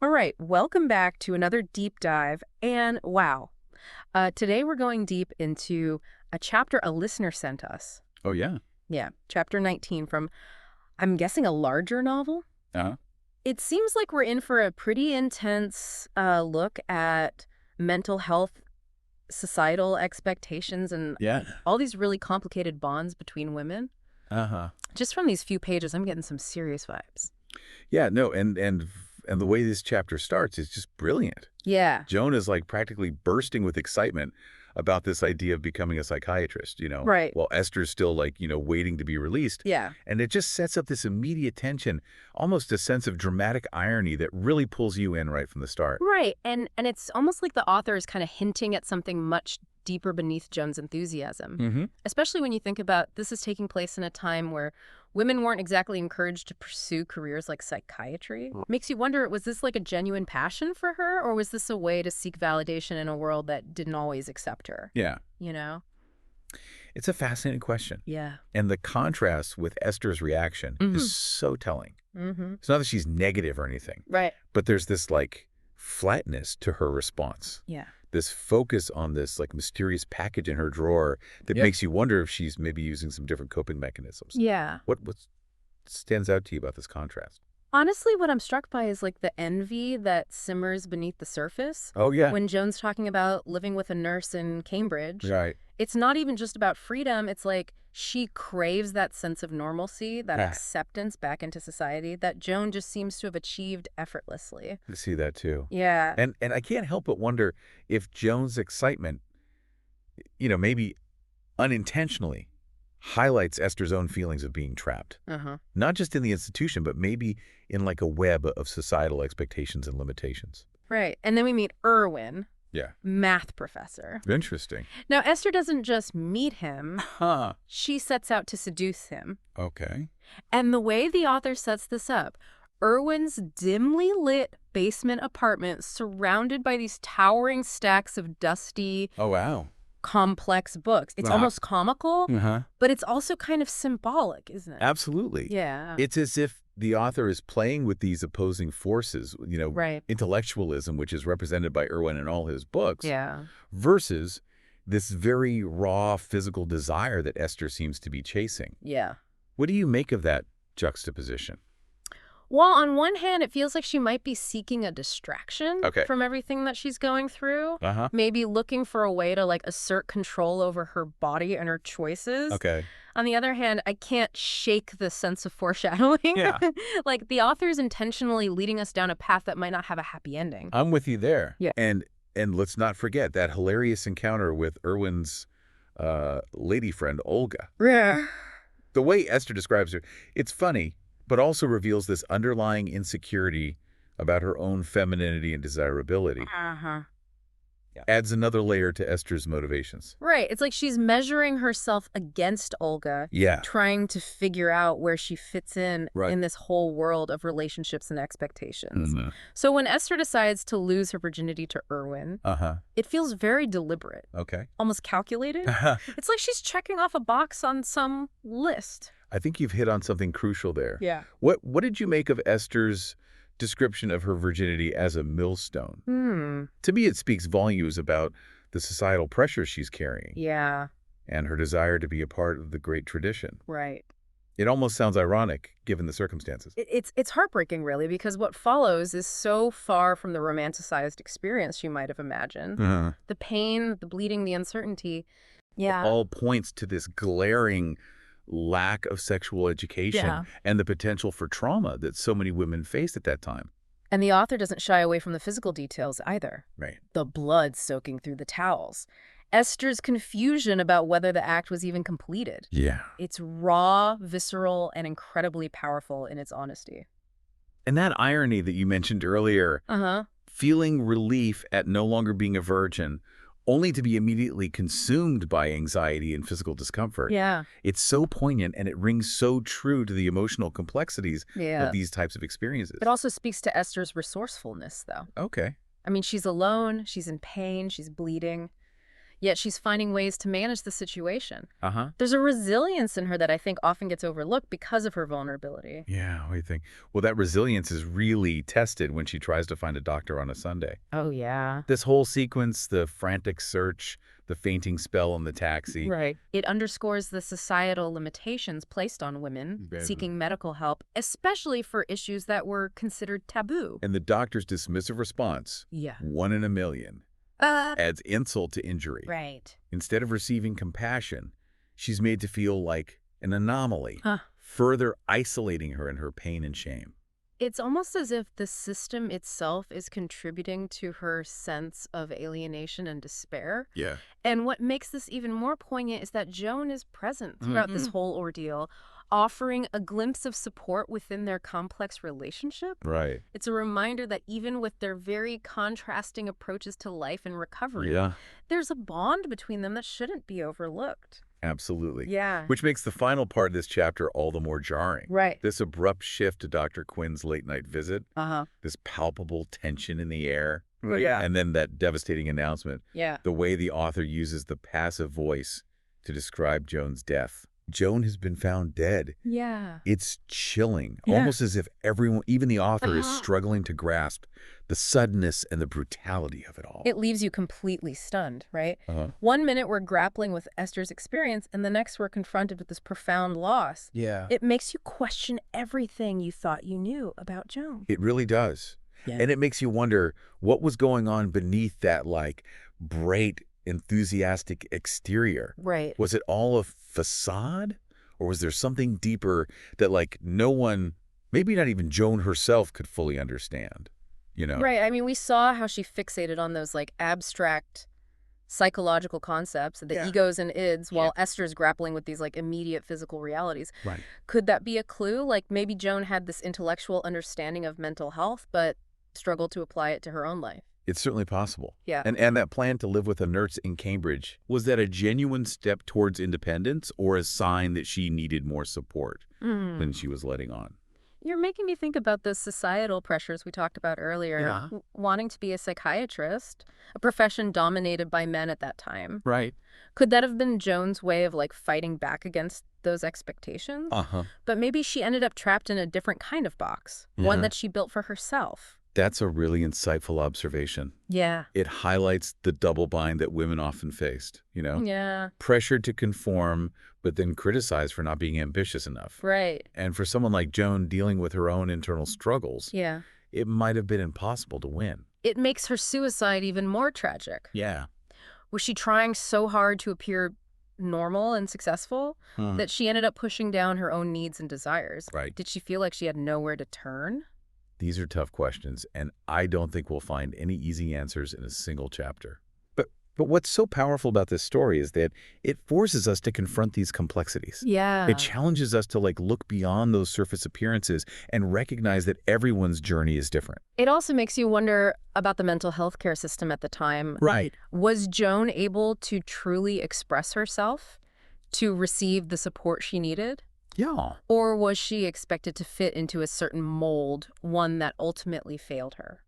All right, welcome back to another deep dive. And wow, today we're going deep into a chapter a listener sent us. Oh, yeah. Yeah, chapter 19 from, I'm guessing, a larger novel. Uh-huh. It seems like we're in for a pretty intense look at mental health, societal expectations, and Yeah. all these really complicated bonds between women. Uh-huh. Just from these few pages, I'm getting some serious vibes. Yeah, no, and the way this chapter starts is just brilliant. Yeah, Joan is like practically bursting with excitement about this idea of becoming a psychiatrist, right. while Esther's still like, waiting to be released. Yeah. And it just sets up this immediate tension, almost a sense of dramatic irony that really pulls you in right from the start. Right. And it's almost like the author is kind of hinting at something much deeper beneath Joan's enthusiasm. Mm-hmm. Especially when you think about this is taking place in a time where women weren't exactly encouraged to pursue careers like psychiatry. Makes you wonder, was this like a genuine passion for her, or was this a way to seek validation in a world that didn't always accept her? Yeah. You know? It's a fascinating question. Yeah. And the contrast with Esther's reaction is so telling. Mm-hmm. It's not that she's negative or anything, Right. but there's this like flatness to her response. Yeah. This focus on this like mysterious package in her drawer that makes you wonder if she's maybe using some different coping mechanisms. Yeah. What stands out to you about this contrast? Honestly, what I'm struck by is like the envy that simmers beneath the surface. Oh, yeah. When Joan's talking about living with a nurse in Cambridge, Right. it's not even just about freedom. It's like she craves that sense of normalcy, that acceptance back into society that Joan just seems to have achieved effortlessly. I see that too. Yeah. And I can't help but wonder if Joan's excitement, maybe unintentionally highlights Esther's own feelings of being trapped. Uh-huh. Not just in the institution, but maybe in like a web of societal expectations and limitations. Right. And then we meet Irwin, Yeah. math professor. Interesting. Now, Esther doesn't just meet him. Huh. She sets out to seduce him. Okay. And the way the author sets this up, Irwin's dimly lit basement apartment surrounded by these towering stacks of dusty, Oh, wow. complex books. It's almost comical, Uh-huh. but it's also kind of symbolic, isn't it? Absolutely. Yeah. It's as if the author is playing with these opposing forces, Right. intellectualism, which is represented by Irwin in all his books, Yeah. versus this very raw physical desire that Esther seems to be chasing. Yeah. What do you make of that juxtaposition? Well, on one hand, it feels like she might be seeking a distraction Okay. from everything that she's going through. Uh-huh. Maybe looking for a way to like assert control over her body and her choices. Okay. On the other hand, I can't shake the sense of foreshadowing. Yeah. Like the author's intentionally leading us down a path that might not have a happy ending. I'm with you there. Yeah. And let's not forget that hilarious encounter with Irwin's lady friend, Olga. Yeah. The way Esther describes her, it's funny, but also reveals this underlying insecurity about her own femininity and desirability. Uh-huh. Adds another layer to Esther's motivations. Right. It's like she's measuring herself against Olga, Yeah. trying to figure out where she fits in Right. this whole world of relationships and expectations. Mm-hmm. So when Esther decides to lose her virginity to Irwin, Uh-huh. it feels very deliberate, Okay. almost calculated. It's like she's checking off a box on some list. I think you've hit on something crucial there. Yeah. What did you make of Esther's description of her virginity as a millstone? To me, it speaks volumes about the societal pressures she's carrying Yeah. and her desire to be a part of the great tradition. Right. It almost sounds ironic, given the circumstances. It's heartbreaking, really, because what follows is so far from the romanticized experience you might have imagined. Uh-huh. The pain, the bleeding, the uncertainty. Yeah. All points to this glaring lack of sexual education Yeah. and the potential for trauma that so many women faced at that time. And the author doesn't shy away from the physical details either. Right. The blood soaking through the towels. Esther's confusion about whether the act was even completed. Yeah. It's raw, visceral, and incredibly powerful in its honesty. And that irony that you mentioned earlier, Uh-huh. feeling relief at no longer being a virgin, only to be immediately consumed by anxiety and physical discomfort. Yeah. It's so poignant, and it rings so true to the emotional complexities Yeah. of these types of experiences. It also speaks to Esther's resourcefulness, though. Okay. I mean, she's alone, she's in pain, she's bleeding. yet she's finding ways to manage the situation. Uh-huh. There's a resilience in her that I think often gets overlooked because of her vulnerability. Yeah, what do you think? Well, that resilience is really tested when she tries to find a doctor on a Sunday. Oh, yeah. This whole sequence, the frantic search, the fainting spell in the taxi. Right. It underscores the societal limitations placed on women seeking medical help, especially for issues that were considered taboo. And the doctor's dismissive response, Yeah. 1 in a million, adds insult to injury. Right. Instead of receiving compassion, she's made to feel like an anomaly, Huh. further isolating her in her pain and shame. It's almost as if the system itself is contributing to her sense of alienation and despair. Yeah. And what makes this even more poignant is that Joan is present throughout this whole ordeal, offering a glimpse of support within their complex relationship. Right. It's a reminder that even with their very contrasting approaches to life and recovery, Yeah. there's a bond between them that shouldn't be overlooked. Absolutely. Yeah. Which makes the final part of this chapter all the more jarring. Right. This abrupt shift to Dr. Quinn's late-night visit, Uh-huh. this palpable tension in the air, Yeah. and then that devastating announcement, Yeah. the way the author uses the passive voice to describe Joan's death. Joan has been found dead. Yeah. It's chilling, Yeah. almost as if everyone, even the author, is struggling to grasp the suddenness and the brutality of it all. It leaves you completely stunned, right? Uh-huh. 1 minute we're grappling with Esther's experience, and the next we're confronted with this profound loss. Yeah. It makes you question everything you thought you knew about Joan. It really does. Yeah. And it makes you wonder what was going on beneath that, like, bright, enthusiastic exterior. Right. Was it all a facade? Or was there something deeper that, like, no one, maybe not even Joan herself, could fully understand? You know? Right. I mean, we saw how she fixated on those, like, abstract psychological concepts, the egos and ids, while Esther's grappling with these, like, immediate physical realities. Right. Could that be a clue? Like, maybe Joan had this intellectual understanding of mental health, but struggled to apply it to her own life. It's certainly possible. Yeah. And that plan to live with a nurse in Cambridge, was that a genuine step towards independence or a sign that she needed more support than she was letting on? You're making me think about the societal pressures we talked about earlier. Yeah. Wanting to be a psychiatrist, a profession dominated by men at that time. Right. Could that have been Joan's way of, like, fighting back against those expectations? Uh-huh. But maybe she ended up trapped in a different kind of box, one that she built for herself. That's a really insightful observation. Yeah. It highlights the double bind that women often faced, you know? Yeah. Pressured to conform, but then criticized for not being ambitious enough. Right. And for someone like Joan dealing with her own internal struggles, Yeah. it might have been impossible to win. It makes her suicide even more tragic. Yeah. Was she trying so hard to appear normal and successful that she ended up pushing down her own needs and desires? Right. Did she feel like she had nowhere to turn? These are tough questions, and I don't think we'll find any easy answers in a single chapter. But what's so powerful about this story is that it forces us to confront these complexities. Yeah. It challenges us to, like, look beyond those surface appearances and recognize that everyone's journey is different. It also makes you wonder about the mental health care system at the time. Right. Was Joan able to truly express herself, to receive the support she needed? Yeah. Or was she expected to fit into a certain mold, one that ultimately failed her?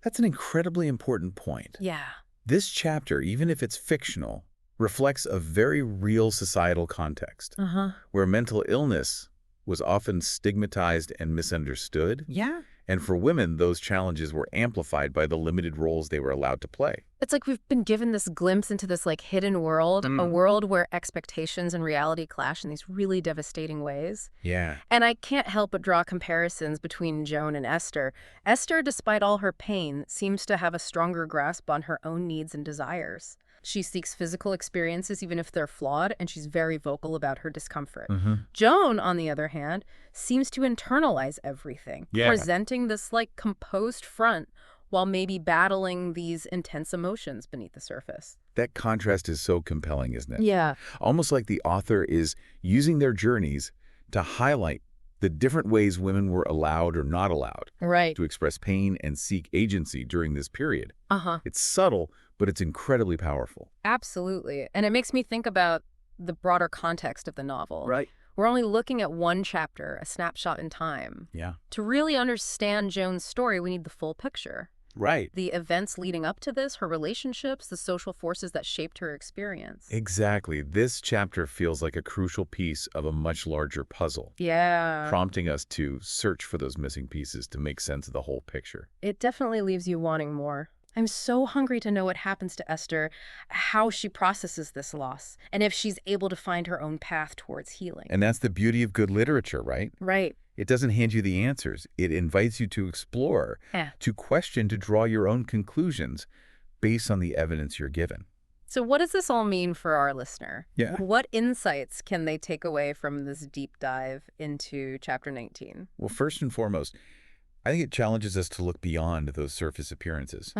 That's an incredibly important point. Yeah. This chapter, even if it's fictional, reflects a very real societal context where mental illness was often stigmatized and misunderstood. Yeah. And for women, those challenges were amplified by the limited roles they were allowed to play. It's like we've been given this glimpse into this, like, hidden world, a world where expectations and reality clash in these really devastating ways. Yeah. And I can't help but draw comparisons between Joan and Esther. Esther, despite all her pain, seems to have a stronger grasp on her own needs and desires. She seeks physical experiences even if they're flawed, and she's very vocal about her discomfort. Joan, on the other hand, seems to internalize everything, presenting this, like, composed front while maybe battling these intense emotions beneath the surface. That contrast is so compelling, isn't it? Yeah. Almost like the author is using their journeys to highlight the different ways women were allowed or not allowed to express pain and seek agency during this period. It's subtle, but it's incredibly powerful. Absolutely. And it makes me think about the broader context of the novel. Right. We're only looking at one chapter, a snapshot in time. Yeah. To really understand Joan's story, we need the full picture. Right. The events leading up to this, her relationships, the social forces that shaped her experience. Exactly. This chapter feels like a crucial piece of a much larger puzzle. Yeah. Prompting us to search for those missing pieces to make sense of the whole picture. It definitely leaves you wanting more. I'm so hungry to know what happens to Esther, how she processes this loss, and if she's able to find her own path towards healing. And that's the beauty of good literature, right? Right. It doesn't hand you the answers. It invites you to explore, to question, to draw your own conclusions based on the evidence you're given. So what does this all mean for our listener? Yeah. What insights can they take away from this deep dive into Chapter 19? Well, first and foremost, I think it challenges us to look beyond those surface appearances.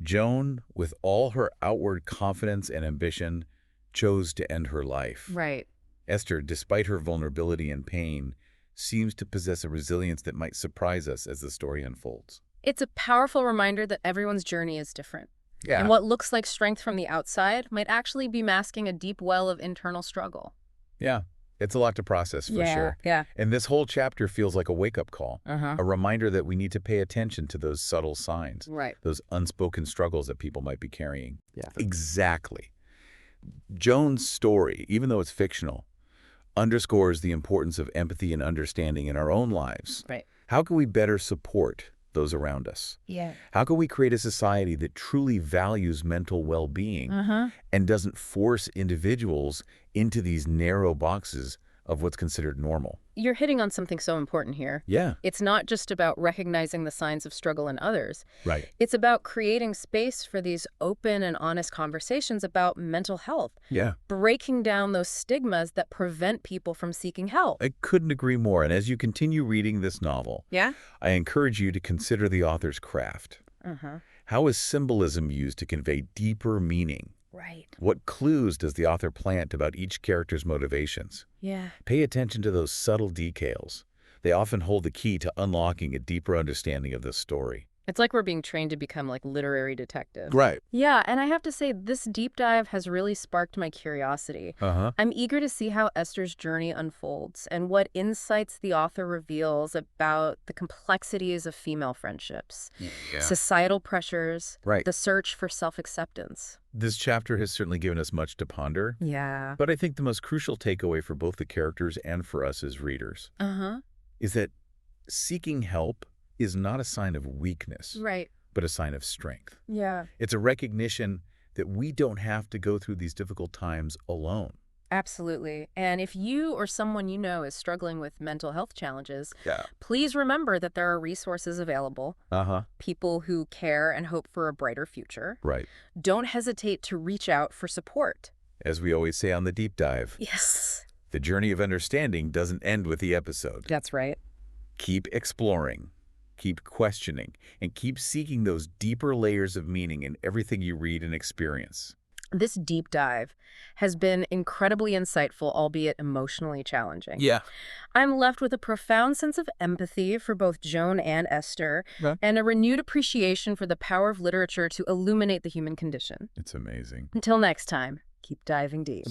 Joan, with all her outward confidence and ambition, chose to end her life. Right. Esther, despite her vulnerability and pain, seems to possess a resilience that might surprise us as the story unfolds. It's a powerful reminder that everyone's journey is different. Yeah. And what looks like strength from the outside might actually be masking a deep well of internal struggle. Yeah. It's a lot to process, for sure. Yeah. And this whole chapter feels like a wake-up call, a reminder that we need to pay attention to those subtle signs, those unspoken struggles that people might be carrying. Yeah. Exactly. Joan's story, even though it's fictional, underscores the importance of empathy and understanding in our own lives. Right. How can we better support those around us? Yeah. How can we create a society that truly values mental well-being and doesn't force individuals into these narrow boxes of what's considered normal? You're hitting on something so important here. Yeah. It's not just about recognizing the signs of struggle in others. Right. It's about creating space for these open and honest conversations about mental health. Yeah. Breaking down those stigmas that prevent people from seeking help. I couldn't agree more. And as you continue reading this novel, I encourage you to consider the author's craft. How is symbolism used to convey deeper meaning? Right. What clues does the author plant about each character's motivations? Yeah. Pay attention to those subtle details. They often hold the key to unlocking a deeper understanding of this story. It's like we're being trained to become like literary detectives. Right. Yeah, and I have to say, this deep dive has really sparked my curiosity. I'm eager to see how Esther's journey unfolds and what insights the author reveals about the complexities of female friendships, societal pressures, the search for self-acceptance. This chapter has certainly given us much to ponder. Yeah. But I think the most crucial takeaway for both the characters and for us as readers is that seeking help is not a sign of weakness, but a sign of strength. Yeah. It's a recognition that we don't have to go through these difficult times alone. Absolutely. And if you or someone you know is struggling with mental health challenges, please remember that there are resources available. People who care and hope for a brighter future. Right. Don't hesitate to reach out for support. As we always say on the deep dive, Yes. the journey of understanding doesn't end with the episode. That's right. Keep exploring, keep questioning, and keep seeking those deeper layers of meaning in everything you read and experience. This deep dive has been incredibly insightful, albeit emotionally challenging. Yeah. I'm left with a profound sense of empathy for both Joan and Esther, and a renewed appreciation for the power of literature to illuminate the human condition. It's amazing. Until next time, keep diving deep.